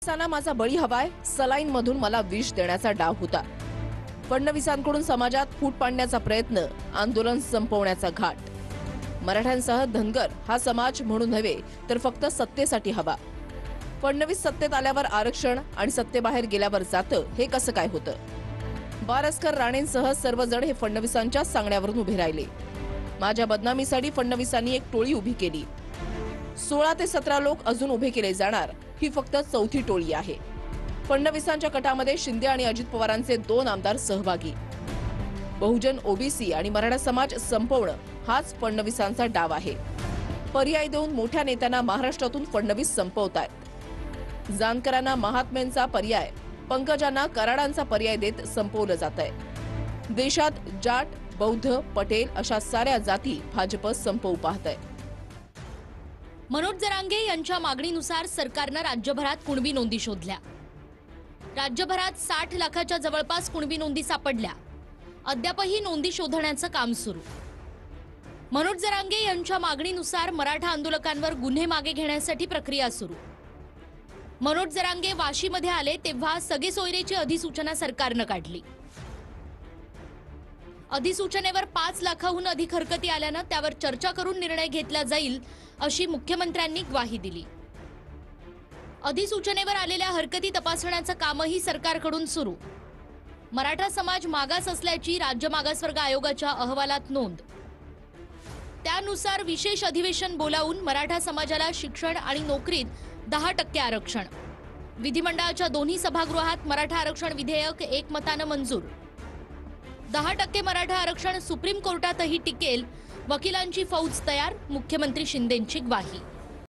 फडणवीसांना माझा बळी हवाय, सलाईन मधून मला विष देण्याचा डाव होता। फडणवीसांकडून समाजात फूट पाडण्याचा प्रयत्न, आंदोलन संपवण्याचा घाट। मराठ्यांसह धनगर हा समाज म्हणून नव्हे तर फक्त सत्तेसाठी हवा। फडणवीस सत्तेत आल्यावर आरक्षण आणि सत्तेबाहेर गेल्यावर जातं, हे कसं काय होतं? बारसकर राणेंसह सर्वजण हे फडणवीसांच्या सांगण्यावरून उभे राहिले। माझ्या बदनामीसाठी फडणवीसांनी एक टोळी उभी केली। 16 ते 17 लोक अजून उभे केले जाणार, ही फक्त चौथी टोळी आहे। फडणवीसांच्या कटामध्ये शिंदे आणि अजित पवारांचे 2 आमदार सहभागी। बहुजन ओबीसी आणि मराठा समाज संपवणं हाच फडणवीसांचा डाव आहे। पर्याय देऊन मोठ्या नेत्यांना महाराष्ट्रातून फडणवीस संपवतायत। जानकरांना महात्म्यांचा पर्याय, पंकजांना कराडांचा पर्याय देत संपवलं जातंय। देशात जाट, बौद्ध, पटेल अशा साऱ्या जाती भाजप संपवू पाहतंय। मनोज जरांगे यांच्या मागणीनुसार सरकारनं राज्यभरात कुणबी नोंदी शोधल्या। राज्यभरात 60 लाखाच्या जवळपास कुणबी नोंदी सापडल्या। अद्यापही नोंदी शोधण्याचं काम सुरू। मनोज जरांगे यांच्या मागणीनुसार मराठा आंदोलकांवर गुन्हे मागे घेण्यासाठी प्रक्रिया सुरू। मनोज जरांगे वाशीमध्ये आले तेव्हा सगळे सोयरेची अधिसूचना सरकारनं काढली। अधिसूचनेवर 5 लाखाहून अधिक हरकती आल्यानं त्यावर चर्चा करून निर्णय घेतला जाईल अशी मुख्यमंत्र्यांनी ग्वाही दिली। अधिसूचनेवर आलेल्या हरकती तपासण्याचं कामही सरकारकडून सुरू। मराठा समाज मागास असल्याची राज्य मागासवर्ग आयोगाच्या अहवालात नोंद। त्यानुसार विशेष अधिवेशन बोलावून मराठा समाजाला शिक्षण आणि नोकरीत 10% आरक्षण। विधिमंडळाच्या दोन्ही सभागृहात मराठा आरक्षण विधेयक एकमतानं मंजूर। 10% मराठा आरक्षण सुप्रीम कोर्टातही टिकेल, वकिलांची फौज तयार, मुख्यमंत्री शिंदेंची ग्वाही।